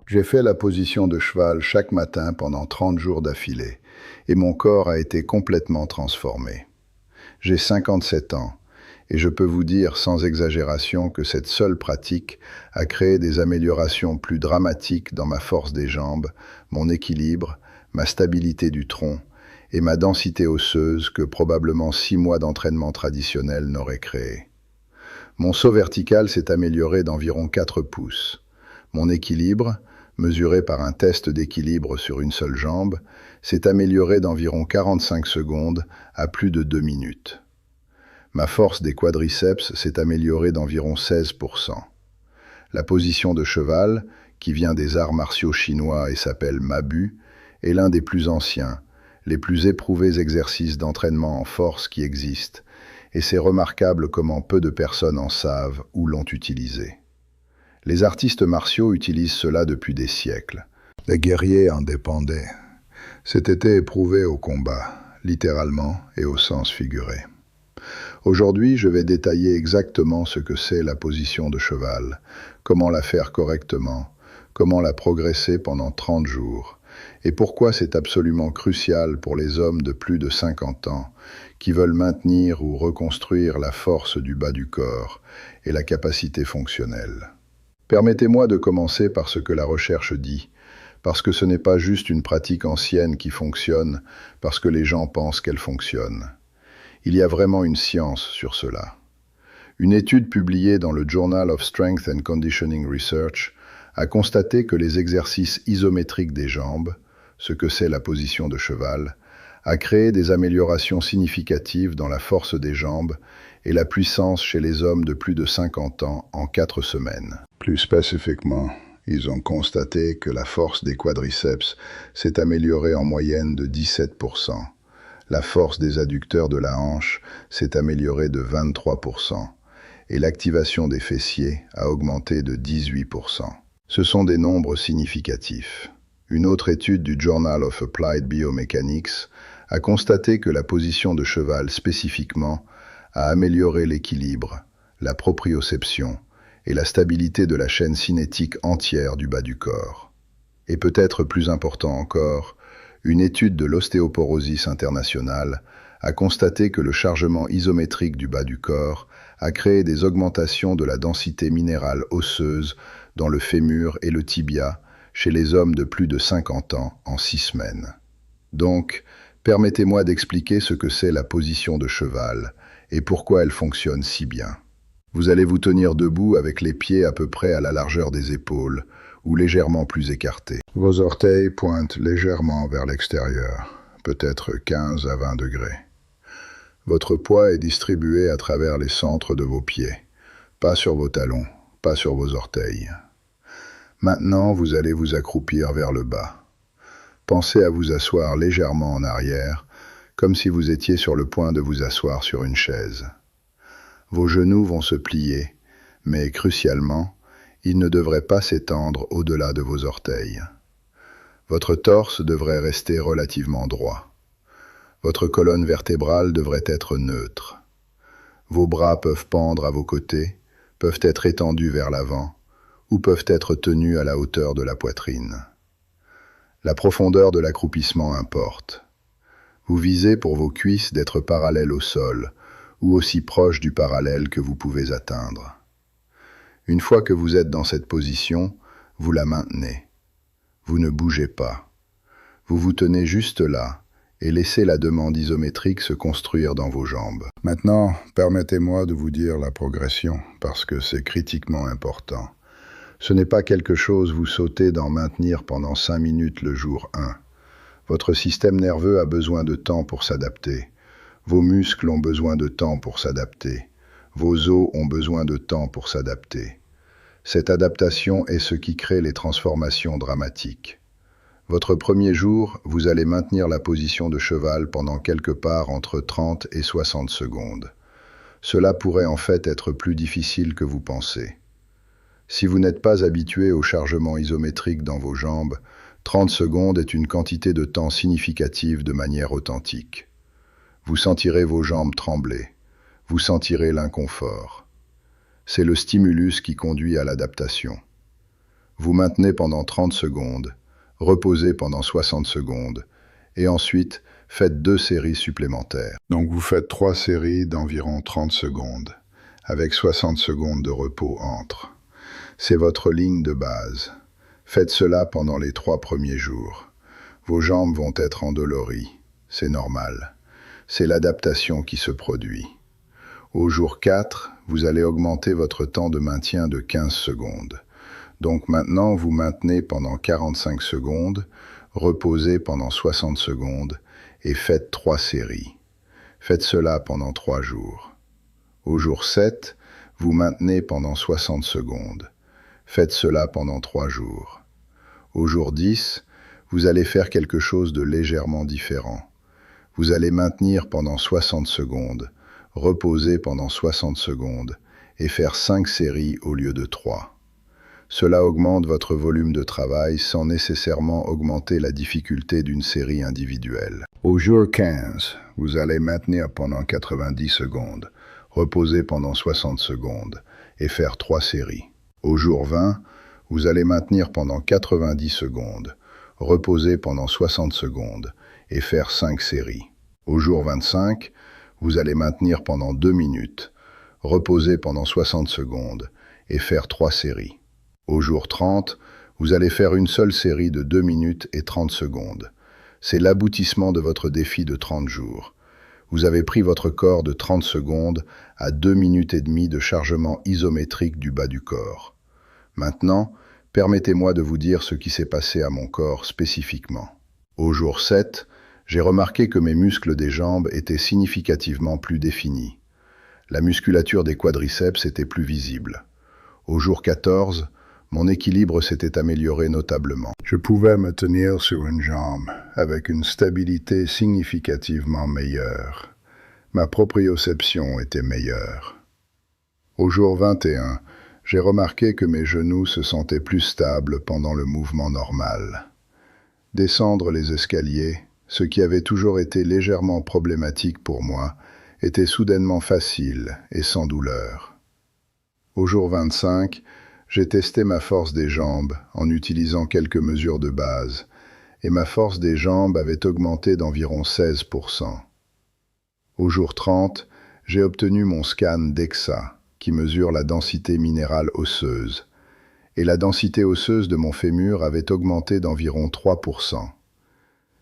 J'ai fait la position de cheval chaque matin pendant 30 jours d'affilée, et mon corps a été complètement transformé. J'ai 57 ans, et je peux vous dire sans exagération que cette seule pratique a créé des améliorations plus dramatiques dans ma force des jambes, mon équilibre, ma stabilité du tronc et ma densité osseuse que probablement 6 mois d'entraînement traditionnel n'auraient créé. Mon saut vertical s'est amélioré d'environ 4 pouces. Mon équilibre, mesuré par un test d'équilibre sur une seule jambe, s'est amélioré d'environ 45 secondes à plus de 2 minutes. Ma force des quadriceps s'est améliorée d'environ 16%. La position de cheval, qui vient des arts martiaux chinois et s'appelle Mabu, est l'un des plus anciens, les plus éprouvés exercices d'entraînement en force qui existent, et c'est remarquable comment peu de personnes en savent ou l'ont utilisé. Les artistes martiaux utilisent cela depuis des siècles. Les guerriers en dépendaient. C'était éprouvé au combat, littéralement et au sens figuré. Aujourd'hui, je vais détailler exactement ce que c'est la position de cheval, comment la faire correctement, comment la progresser pendant 30 jours, et pourquoi c'est absolument crucial pour les hommes de plus de 50 ans qui veulent maintenir ou reconstruire la force du bas du corps et la capacité fonctionnelle. Permettez-moi de commencer par ce que la recherche dit, parce que ce n'est pas juste une pratique ancienne qui fonctionne, parce que les gens pensent qu'elle fonctionne. Il y a vraiment une science sur cela. Une étude publiée dans le Journal of Strength and Conditioning Research a constaté que les exercices isométriques des jambes, ce que c'est la position de cheval, a créé des améliorations significatives dans la force des jambes et la puissance chez les hommes de plus de 50 ans en 4 semaines. Plus spécifiquement, ils ont constaté que la force des quadriceps s'est améliorée en moyenne de 17%. La force des adducteurs de la hanche s'est améliorée de 23% et l'activation des fessiers a augmenté de 18%. Ce sont des nombres significatifs. Une autre étude du Journal of Applied Biomechanics a constaté que la position de cheval spécifiquement a amélioré l'équilibre, la proprioception et la stabilité de la chaîne cinétique entière du bas du corps. Et peut-être plus important encore, une étude de l'Ostéoporosis internationale a constaté que le chargement isométrique du bas du corps a créé des augmentations de la densité minérale osseuse dans le fémur et le tibia chez les hommes de plus de 50 ans en 6 semaines. Donc, permettez-moi d'expliquer ce que c'est la position de cheval et pourquoi elle fonctionne si bien. Vous allez vous tenir debout avec les pieds à peu près à la largeur des épaules ou légèrement plus écartés. Vos orteils pointent légèrement vers l'extérieur, peut-être 15 à 20 degrés. Votre poids est distribué à travers les centres de vos pieds, pas sur vos talons, pas sur vos orteils. Maintenant, vous allez vous accroupir vers le bas. Pensez à vous asseoir légèrement en arrière, comme si vous étiez sur le point de vous asseoir sur une chaise. Vos genoux vont se plier, mais crucialement, ils ne devraient pas s'étendre au-delà de vos orteils. Votre torse devrait rester relativement droit. Votre colonne vertébrale devrait être neutre. Vos bras peuvent pendre à vos côtés, peuvent être étendus vers l'avant, ou peuvent être tenus à la hauteur de la poitrine. La profondeur de l'accroupissement importe. Vous visez pour vos cuisses d'être parallèles au sol, ou aussi proche du parallèle que vous pouvez atteindre. Une fois que vous êtes dans cette position, vous la maintenez. Vous ne bougez pas. Vous vous tenez juste là et laissez la demande isométrique se construire dans vos jambes. Maintenant, permettez-moi de vous dire la progression, parce que c'est critiquement important. Ce n'est pas quelque chose vous sautez d'en maintenir pendant 5 minutes le jour 1. Votre système nerveux a besoin de temps pour s'adapter. Vos muscles ont besoin de temps pour s'adapter. Vos os ont besoin de temps pour s'adapter. Cette adaptation est ce qui crée les transformations dramatiques. Votre premier jour, vous allez maintenir la position de cheval pendant quelque part entre 30 et 60 secondes. Cela pourrait en fait être plus difficile que vous pensez. Si vous n'êtes pas habitué au chargement isométrique dans vos jambes, 30 secondes est une quantité de temps significative de manière authentique. Vous sentirez vos jambes trembler. Vous sentirez l'inconfort. C'est le stimulus qui conduit à l'adaptation. Vous maintenez pendant 30 secondes, reposez pendant 60 secondes, et ensuite faites 2 séries supplémentaires. Donc vous faites 3 séries d'environ 30 secondes, avec 60 secondes de repos entre. C'est votre ligne de base. Faites cela pendant les 3 premiers jours. Vos jambes vont être endolories, c'est normal. C'est l'adaptation qui se produit. Au jour 4, vous allez augmenter votre temps de maintien de 15 secondes. Donc maintenant, vous maintenez pendant 45 secondes, reposez pendant 60 secondes et faites 3 séries. Faites cela pendant 3 jours. Au jour 7, vous maintenez pendant 60 secondes. Faites cela pendant 3 jours. Au jour 10, vous allez faire quelque chose de légèrement différent. Vous allez maintenir pendant 60 secondes, reposer pendant 60 secondes et faire 5 séries au lieu de 3. Cela augmente votre volume de travail sans nécessairement augmenter la difficulté d'une série individuelle. Au jour 15, vous allez maintenir pendant 90 secondes, reposer pendant 60 secondes et faire 3 séries. Au jour 20, vous allez maintenir pendant 90 secondes, reposer pendant 60 secondes et faire 5 séries. Au jour 25, vous allez maintenir pendant 2 minutes, reposer pendant 60 secondes et faire 3 séries. Au jour 30, vous allez faire une seule série de 2 minutes et 30 secondes. C'est l'aboutissement de votre défi de 30 jours. Vous avez pris votre corps de 30 secondes à 2 minutes et demie de chargement isométrique du bas du corps. Maintenant, permettez-moi de vous dire ce qui s'est passé à mon corps spécifiquement. Au jour 7, j'ai remarqué que mes muscles des jambes étaient significativement plus définis. La musculature des quadriceps était plus visible. Au jour 14, mon équilibre s'était amélioré notablement. Je pouvais me tenir sur une jambe avec une stabilité significativement meilleure. Ma proprioception était meilleure. Au jour 21, j'ai remarqué que mes genoux se sentaient plus stables pendant le mouvement normal. Descendre les escaliers, ce qui avait toujours été légèrement problématique pour moi, était soudainement facile et sans douleur. Au jour 25, j'ai testé ma force des jambes en utilisant quelques mesures de base, et ma force des jambes avait augmenté d'environ 16%. Au jour 30, j'ai obtenu mon scan DEXA, qui mesure la densité minérale osseuse, et la densité osseuse de mon fémur avait augmenté d'environ 3%.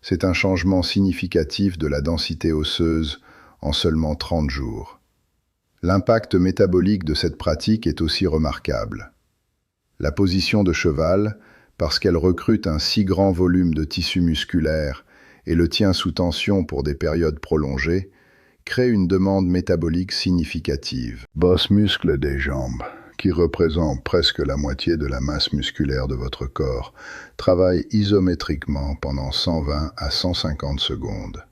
C'est un changement significatif de la densité osseuse en seulement 30 jours. L'impact métabolique de cette pratique est aussi remarquable. La position de cheval, parce qu'elle recrute un si grand volume de tissu musculaire et le tient sous tension pour des périodes prolongées, crée une demande métabolique significative. Boss muscle des jambes, qui représente presque la moitié de la masse musculaire de votre corps, travaille isométriquement pendant 120 à 150 secondes.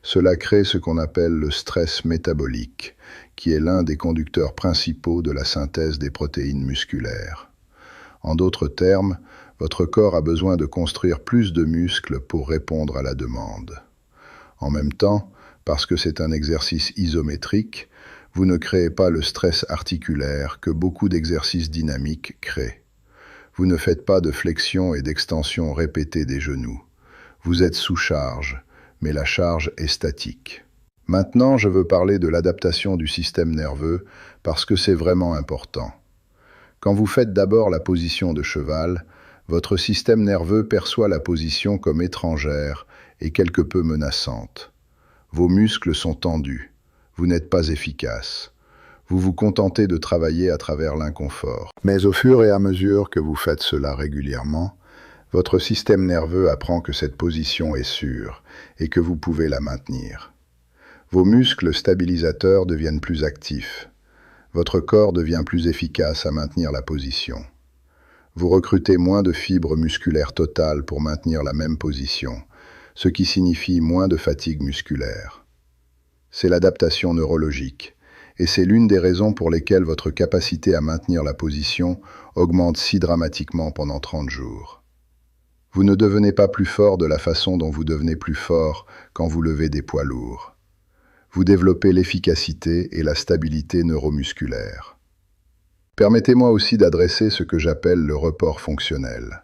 Cela crée ce qu'on appelle le stress métabolique, qui est l'un des conducteurs principaux de la synthèse des protéines musculaires. En d'autres termes, votre corps a besoin de construire plus de muscles pour répondre à la demande. En même temps, parce que c'est un exercice isométrique, vous ne créez pas le stress articulaire que beaucoup d'exercices dynamiques créent. Vous ne faites pas de flexion et d'extension répétées des genoux. Vous êtes sous charge, mais la charge est statique. Maintenant, je veux parler de l'adaptation du système nerveux parce que c'est vraiment important. Quand vous faites d'abord la position de cheval, votre système nerveux perçoit la position comme étrangère et quelque peu menaçante. Vos muscles sont tendus. Vous n'êtes pas efficace. Vous vous contentez de travailler à travers l'inconfort. Mais au fur et à mesure que vous faites cela régulièrement, votre système nerveux apprend que cette position est sûre et que vous pouvez la maintenir. Vos muscles stabilisateurs deviennent plus actifs. Votre corps devient plus efficace à maintenir la position. Vous recrutez moins de fibres musculaires totales pour maintenir la même position, ce qui signifie moins de fatigue musculaire. C'est l'adaptation neurologique, et c'est l'une des raisons pour lesquelles votre capacité à maintenir la position augmente si dramatiquement pendant 30 jours. Vous ne devenez pas plus fort de la façon dont vous devenez plus fort quand vous levez des poids lourds. Vous développez l'efficacité et la stabilité neuromusculaire. Permettez-moi aussi d'adresser ce que j'appelle le report fonctionnel.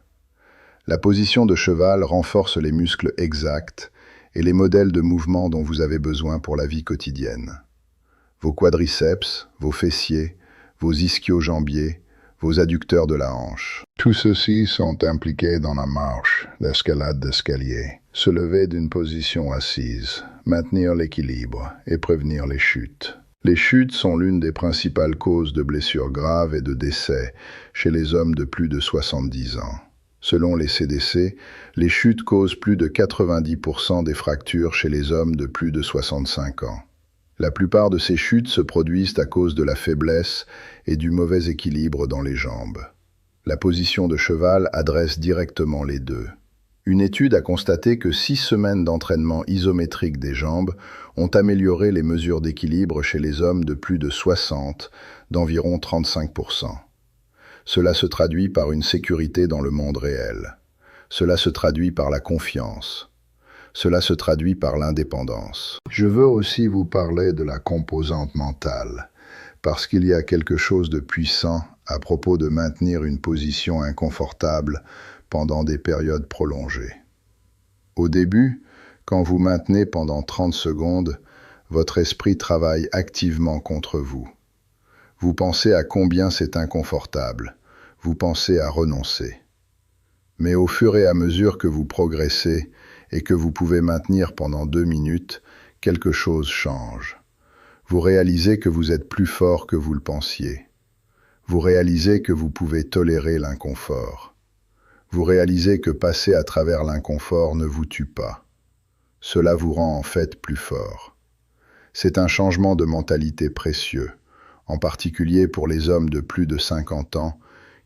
La position de cheval renforce les muscles exacts et les modèles de mouvement dont vous avez besoin pour la vie quotidienne. Vos quadriceps, vos fessiers, vos ischio-jambiers, vos adducteurs de la hanche. Tous ceux-ci sont impliqués dans la marche, l'escalade d'escalier, se lever d'une position assise, maintenir l'équilibre et prévenir les chutes. Les chutes sont l'une des principales causes de blessures graves et de décès chez les hommes de plus de 70 ans. Selon les CDC, les chutes causent plus de 90% des fractures chez les hommes de plus de 65 ans. La plupart de ces chutes se produisent à cause de la faiblesse et du mauvais équilibre dans les jambes. La position de cheval adresse directement les deux. Une étude a constaté que 6 semaines d'entraînement isométrique des jambes ont amélioré les mesures d'équilibre chez les hommes de plus de 60, d'environ 35%. Cela se traduit par une sécurité dans le monde réel. Cela se traduit par la confiance. Cela se traduit par l'indépendance. Je veux aussi vous parler de la composante mentale, parce qu'il y a quelque chose de puissant à propos de maintenir une position inconfortable pendant des périodes prolongées. Au début, quand vous maintenez pendant 30 secondes, votre esprit travaille activement contre vous. Vous pensez à combien c'est inconfortable. Vous pensez à renoncer. Mais au fur et à mesure que vous progressez et que vous pouvez maintenir pendant 2 minutes, quelque chose change. Vous réalisez que vous êtes plus fort que vous le pensiez. Vous réalisez que vous pouvez tolérer l'inconfort. Vous réalisez que passer à travers l'inconfort ne vous tue pas. Cela vous rend en fait plus fort. C'est un changement de mentalité précieux, en particulier pour les hommes de plus de 50 ans,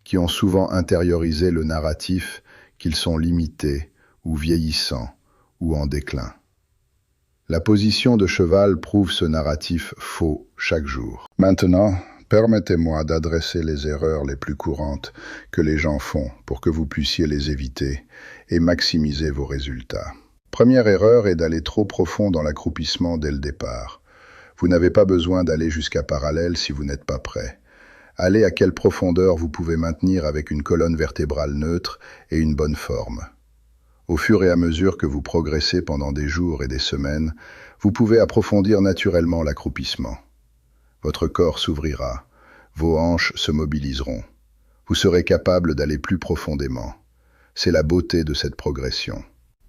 qui ont souvent intériorisé le narratif qu'ils sont limités ou vieillissants ou en déclin. La position de cheval prouve ce narratif faux chaque jour. Maintenant, permettez-moi d'adresser les erreurs les plus courantes que les gens font pour que vous puissiez les éviter et maximiser vos résultats. Première erreur est d'aller trop profond dans l'accroupissement dès le départ. Vous n'avez pas besoin d'aller jusqu'à parallèle si vous n'êtes pas prêt. Allez à quelle profondeur vous pouvez maintenir avec une colonne vertébrale neutre et une bonne forme. Au fur et à mesure que vous progressez pendant des jours et des semaines, vous pouvez approfondir naturellement l'accroupissement. Votre corps s'ouvrira, vos hanches se mobiliseront. Vous serez capable d'aller plus profondément. C'est la beauté de cette progression.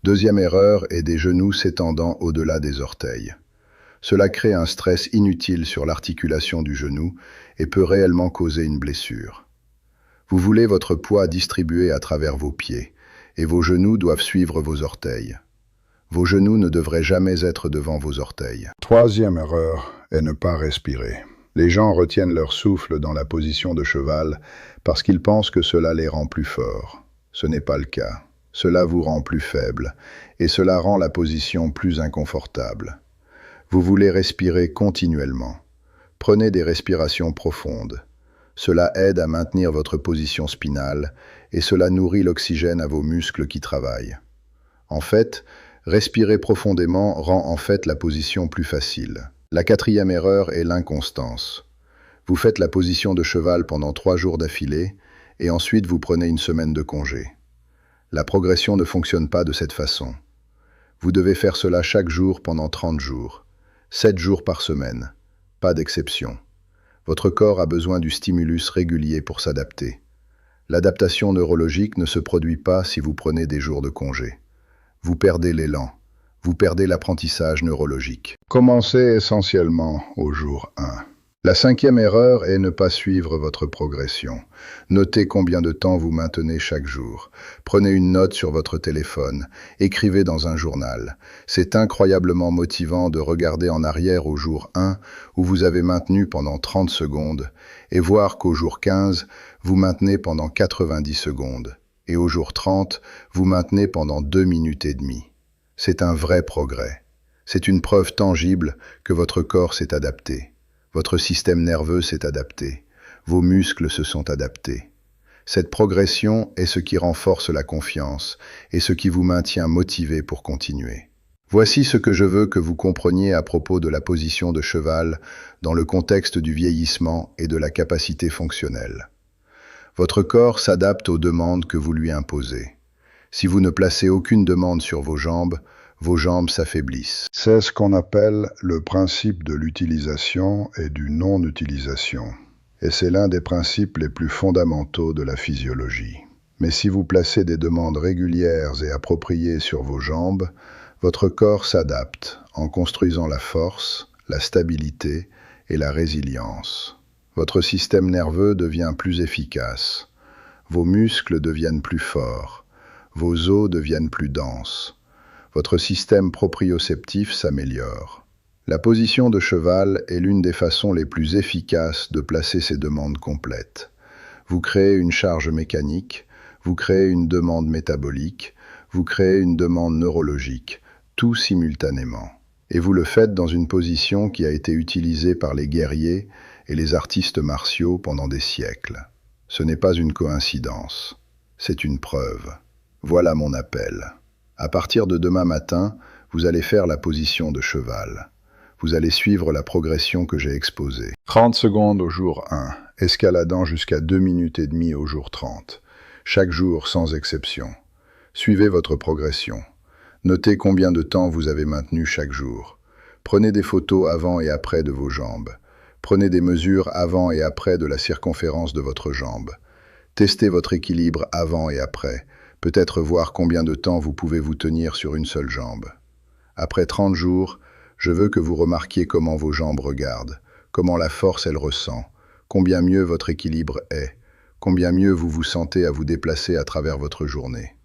Deuxième erreur est des genoux s'étendant au-delà des orteils. Cela crée un stress inutile sur l'articulation du genou et peut réellement causer une blessure. Vous voulez votre poids distribué à travers vos pieds, et vos genoux doivent suivre vos orteils. Vos genoux ne devraient jamais être devant vos orteils. Troisième erreur est ne pas respirer. Les gens retiennent leur souffle dans la position de cheval parce qu'ils pensent que cela les rend plus forts. Ce n'est pas le cas. Cela vous rend plus faible, et cela rend la position plus inconfortable. Vous voulez respirer continuellement. Prenez des respirations profondes. Cela aide à maintenir votre position spinale et cela nourrit l'oxygène à vos muscles qui travaillent. En fait, respirer profondément rend en fait la position plus facile. La quatrième erreur est l'inconstance. Vous faites la position de cheval pendant 3 jours d'affilée et ensuite vous prenez une semaine de congé. La progression ne fonctionne pas de cette façon. Vous devez faire cela chaque jour pendant 30 jours, 7 jours par semaine, pas d'exception. Votre corps a besoin du stimulus régulier pour s'adapter. L'adaptation neurologique ne se produit pas si vous prenez des jours de congé. Vous perdez l'élan, vous perdez l'apprentissage neurologique. Commencez essentiellement au jour 1. La 5e erreur est ne pas suivre votre progression. Notez combien de temps vous maintenez chaque jour. Prenez une note sur votre téléphone. Écrivez dans un journal. C'est incroyablement motivant de regarder en arrière au jour 1 où vous avez maintenu pendant 30 secondes et voir qu'au jour 15, vous maintenez pendant 90 secondes et au jour 30, vous maintenez pendant 2 minutes et demie. C'est un vrai progrès. C'est une preuve tangible que votre corps s'est adapté. Votre système nerveux s'est adapté. Vos muscles se sont adaptés. Cette progression est ce qui renforce la confiance et ce qui vous maintient motivé pour continuer. Voici ce que je veux que vous compreniez à propos de la position de cheval dans le contexte du vieillissement et de la capacité fonctionnelle. Votre corps s'adapte aux demandes que vous lui imposez. Si vous ne placez aucune demande sur vos jambes s'affaiblissent. C'est ce qu'on appelle le principe de l'utilisation et du non-utilisation. Et c'est l'un des principes les plus fondamentaux de la physiologie. Mais si vous placez des demandes régulières et appropriées sur vos jambes, votre corps s'adapte en construisant la force, la stabilité et la résilience. Votre système nerveux devient plus efficace. Vos muscles deviennent plus forts. Vos os deviennent plus denses. Votre système proprioceptif s'améliore. La position de cheval est l'une des façons les plus efficaces de placer ces demandes complètes. Vous créez une charge mécanique, vous créez une demande métabolique, vous créez une demande neurologique, tout simultanément. Et vous le faites dans une position qui a été utilisée par les guerriers et les artistes martiaux pendant des siècles. Ce n'est pas une coïncidence, c'est une preuve. Voilà mon appel. À partir de demain matin, vous allez faire la position de cheval. Vous allez suivre la progression que j'ai exposée. 30 secondes au jour 1, escaladant jusqu'à 2 minutes et demie au jour 30. Chaque jour sans exception. Suivez votre progression. Notez combien de temps vous avez maintenu chaque jour. Prenez des photos avant et après de vos jambes. Prenez des mesures avant et après de la circonférence de votre jambe. Testez votre équilibre avant et après. Peut-être voir combien de temps vous pouvez vous tenir sur une seule jambe. Après 30 jours, je veux que vous remarquiez comment vos jambes regardent, comment la force elle ressent, combien mieux votre équilibre est, combien mieux vous vous sentez à vous déplacer à travers votre journée.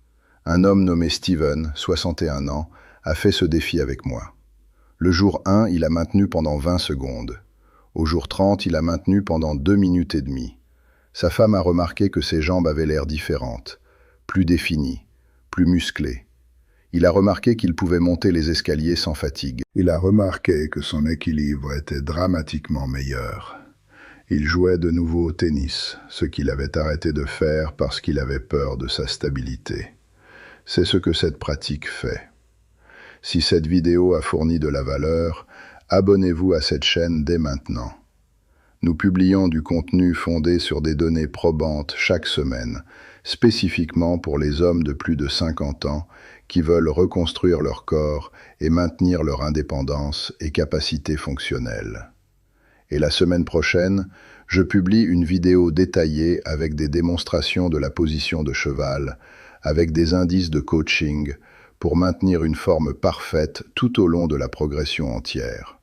Un homme nommé Steven, 61 ans, a fait ce défi avec moi. Le jour 1, il a maintenu pendant 20 secondes. Au jour 30, il a maintenu pendant 2 minutes et demie. Sa femme a remarqué que ses jambes avaient l'air différentes, plus définies, plus musclées. Il a remarqué qu'il pouvait monter les escaliers sans fatigue. Il a remarqué que son équilibre était dramatiquement meilleur. Il jouait de nouveau au tennis, ce qu'il avait arrêté de faire parce qu'il avait peur de sa stabilité. C'est ce que cette pratique fait. Si cette vidéo a fourni de la valeur, abonnez-vous à cette chaîne dès maintenant. Nous publions du contenu fondé sur des données probantes chaque semaine, spécifiquement pour les hommes de plus de 50 ans qui veulent reconstruire leur corps et maintenir leur indépendance et capacité fonctionnelle. Et la semaine prochaine, je publie une vidéo détaillée avec des démonstrations de la position de cheval, avec des indices de coaching pour maintenir une forme parfaite tout au long de la progression entière.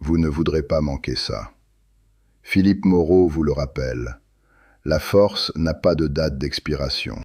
Vous ne voudrez pas manquer ça. Philippe Moreau vous le rappelle, la force n'a pas de date d'expiration.